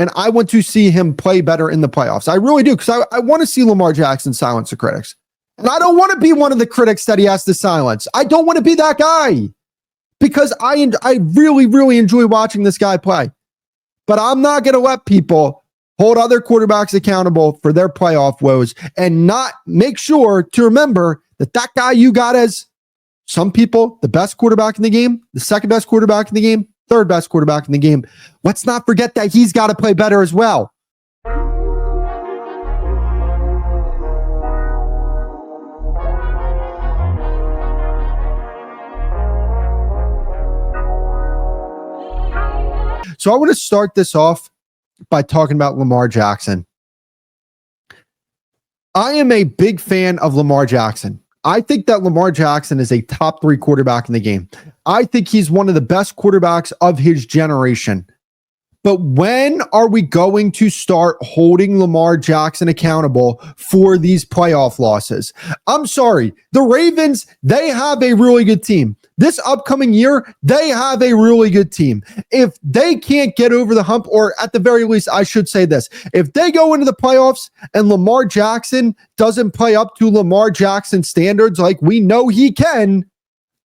and I want to see him play better in the playoffs. I really do, because I want to see Lamar Jackson silence the critics. And I don't want to be one of the critics that he has to silence. I don't want to be that guy, because I really, really enjoy watching this guy play. But I'm not going to let people hold other quarterbacks accountable for their playoff woes and not make sure to remember that that guy you got as some people, the best quarterback in the game, the second best quarterback in the game, third best quarterback in the game. Let's not forget that he's got to play better as well. So I want to start this off by talking about Lamar Jackson. I am a big fan of Lamar Jackson. I think that Lamar Jackson is a top 3 quarterback in the game. I think he's one of the best quarterbacks of his generation. But when are we going to start holding Lamar Jackson accountable for these playoff losses? I'm sorry. The Ravens, they have a really good team. This upcoming year, they have a really good team. If they can't get over the hump, or at the very least, I should say this, if they go into the playoffs and Lamar Jackson doesn't play up to Lamar Jackson standards like we know he can,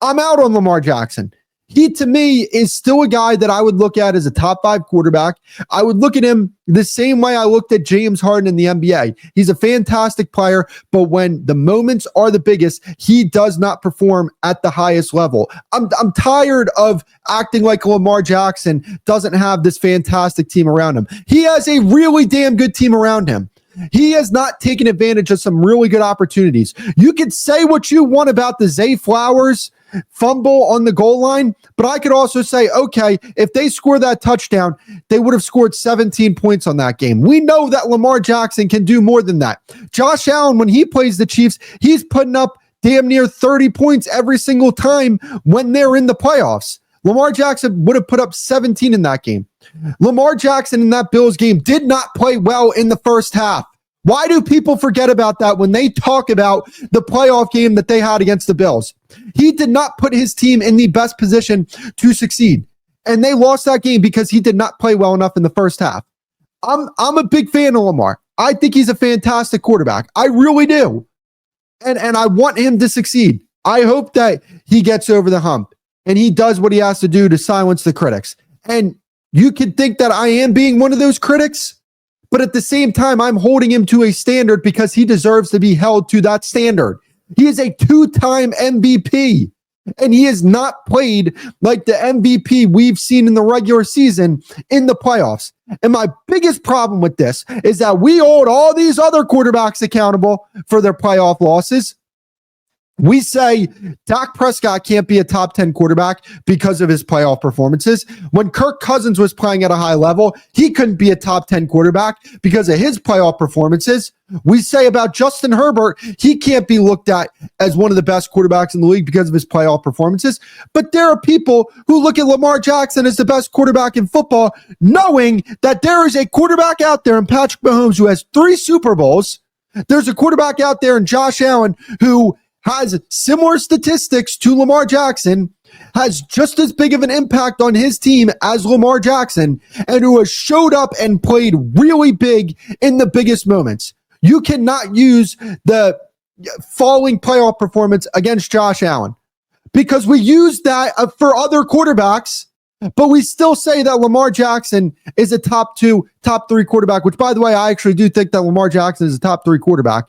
I'm out on Lamar Jackson. He, to me, is still a guy that I would look at as a top 5 quarterback. I would look at him the same way I looked at James Harden in the NBA. He's a fantastic player, but when the moments are the biggest, he does not perform at the highest level. I'm tired of acting like Lamar Jackson doesn't have this fantastic team around him. He has a really damn good team around him. He has not taken advantage of some really good opportunities. You could say what you want about the Zay Flowers fumble on the goal line, but I could also say, okay, if they score that touchdown, they would have scored 17 points on that game. We know that Lamar Jackson can do more than that. Josh Allen, when he plays the Chiefs, he's putting up damn near 30 points every single time when they're in the playoffs. Lamar Jackson would have put up 17 in that game. Lamar Jackson in that Bills game did not play well in the first half. Why do people forget about that when they talk about the playoff game that they had against the Bills? He did not put his team in the best position to succeed. And they lost that game because he did not play well enough in the first half. I'm a big fan of Lamar. I think he's a fantastic quarterback. I really do. And I want him to succeed. I hope that he gets over the hump and he does what he has to do to silence the critics. And you could think that I am being one of those critics, but at the same time, I'm holding him to a standard because he deserves to be held to that standard. He is a 2-time MVP, and he has not played like the MVP we've seen in the regular season in the playoffs. And my biggest problem with this is that we hold all these other quarterbacks accountable for their playoff losses. We say Dak Prescott can't be a top 10 quarterback because of his playoff performances. When Kirk Cousins was playing at a high level, he couldn't be a top 10 quarterback because of his playoff performances. We say about Justin Herbert, he can't be looked at as one of the best quarterbacks in the league because of his playoff performances. But there are people who look at Lamar Jackson as the best quarterback in football, knowing that there is a quarterback out there in Patrick Mahomes who has 3 Super Bowls. There's a quarterback out there in Josh Allen who has similar statistics to Lamar Jackson, has just as big of an impact on his team as Lamar Jackson, and who has showed up and played really big in the biggest moments. You cannot use the falling playoff performance against Josh Allen because we use that for other quarterbacks, but we still say that Lamar Jackson is a top 2, top 3 quarterback, which, by the way, I actually do think that Lamar Jackson is a top 3 quarterback.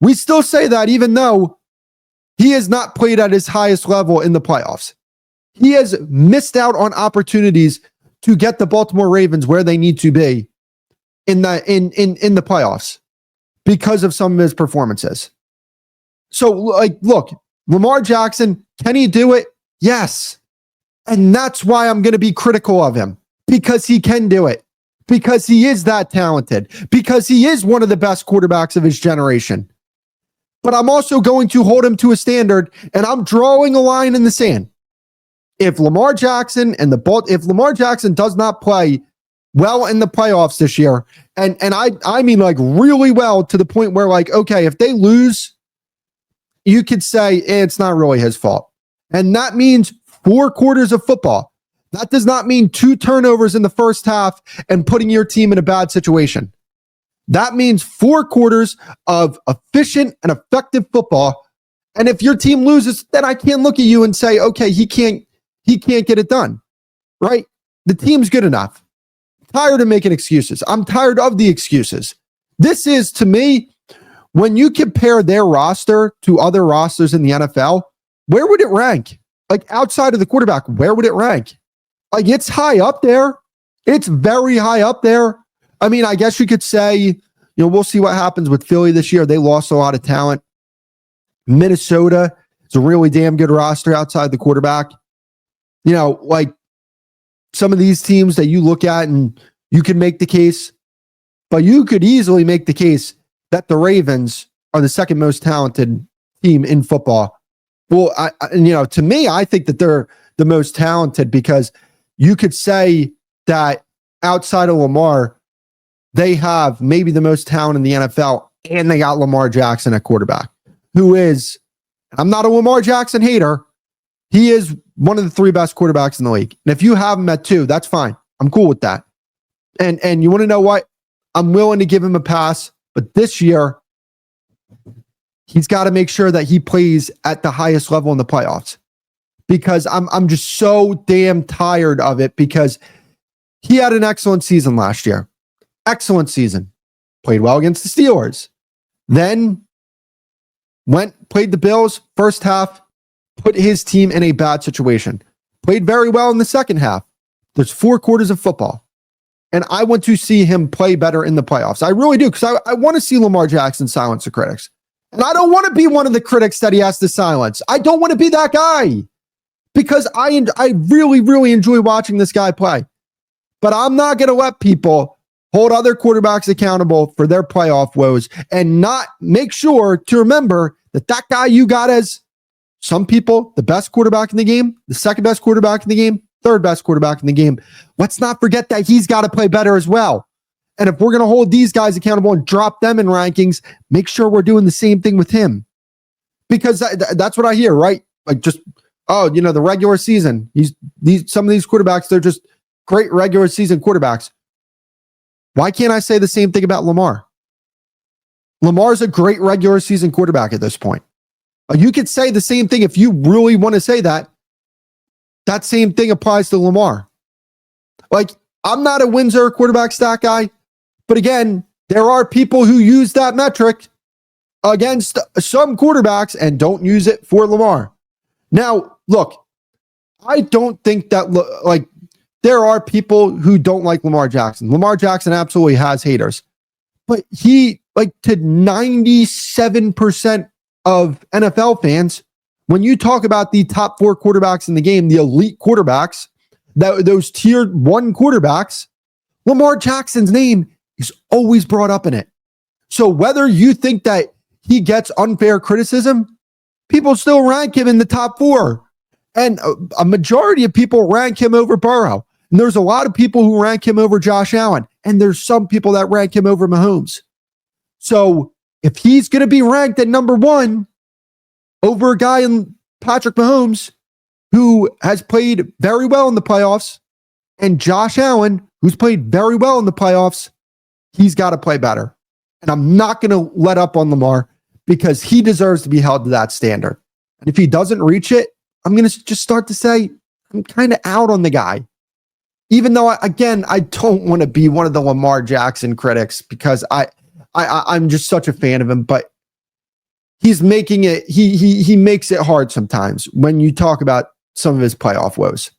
We still say that even though he has not played at his highest level in the playoffs. He has missed out on opportunities to get the Baltimore Ravens where they need to be in the playoffs because of some of his performances. So, look, Lamar Jackson, can he do it? Yes. And that's why I'm going to be critical of him, because he can do it, because he is that talented, because he is one of the best quarterbacks of his generation. But I'm also going to hold him to a standard, and I'm drawing a line in the sand. If Lamar Jackson does not play well in the playoffs this year, and I mean like really well to the point where like, okay, if they lose, you could say it's not really his fault. And that means 4 quarters of football. That does not mean 2 turnovers in the first half and putting your team in a bad situation. That means 4 quarters of efficient and effective football. And if your team loses, then I can't look at you and say, okay, he can't get it done. Right? The team's good enough. Tired of making excuses. I'm tired of the excuses. This is, to me, when you compare their roster to other rosters in the NFL, where would it rank? Like outside of the quarterback, where would it rank? Like it's high up there. It's very high up there. I mean, I guess you could say, we'll see what happens with Philly this year. They lost a lot of talent. Minnesota is a really damn good roster outside the quarterback. Like some of these teams that you look at and you can make the case, but you could easily make the case that the Ravens are the second most talented team in football. Well, to me, I think that they're the most talented because you could say that outside of Lamar, they have maybe the most talent in the NFL, and they got Lamar Jackson at quarterback, who is, I'm not a Lamar Jackson hater. He is one of the 3 best quarterbacks in the league. And if you have him at 2, that's fine. I'm cool with that. And you want to know what? I'm willing to give him a pass, but this year, he's got to make sure that he plays at the highest level in the playoffs, because I'm just so damn tired of it, because he had an excellent season last year. Excellent season. Played well against the Steelers. Then played the Bills first half, put his team in a bad situation. Played very well in the second half. There's 4 quarters of football. And I want to see him play better in the playoffs. I really do, because I want to see Lamar Jackson silence the critics. And I don't want to be one of the critics that he has to silence. I don't want to be that guy, because I really, really enjoy watching this guy play. But I'm not going to let people hold other quarterbacks accountable for their playoff woes and not make sure to remember that guy you got as some people, the best quarterback in the game, the second best quarterback in the game, third best quarterback in the game. Let's not forget that he's got to play better as well. And if we're going to hold these guys accountable and drop them in rankings, make sure we're doing the same thing with him. Because that's what I hear, right? Like just, the regular season. Some of these quarterbacks, they're just great regular season quarterbacks. Why can't I say the same thing about Lamar? Lamar's a great regular season quarterback at this point. You could say the same thing if you really want to say that. That same thing applies to Lamar. Like, I'm not a Windsor quarterback stat guy, but again, there are people who use that metric against some quarterbacks and don't use it for Lamar. Now, look, I don't think that, there are people who don't like Lamar Jackson. Lamar Jackson absolutely has haters, but he, to 97% of NFL fans, when you talk about the top 4 quarterbacks in the game, the elite quarterbacks, those tier 1 quarterbacks, Lamar Jackson's name is always brought up in it. So whether you think that he gets unfair criticism, people still rank him in the top 4. And a majority of people rank him over Burrow. And there's a lot of people who rank him over Josh Allen. And there's some people that rank him over Mahomes. So if he's going to be ranked at number 1 over a guy in Patrick Mahomes, who has played very well in the playoffs, and Josh Allen, who's played very well in the playoffs, he's got to play better. And I'm not going to let up on Lamar, because he deserves to be held to that standard. And if he doesn't reach it, I'm going to just start to say, I'm kind of out on the guy. Even though, I don't want to be one of the Lamar Jackson critics, because I'm just such a fan of him, but he's making it, he makes it hard sometimes when you talk about some of his playoff woes.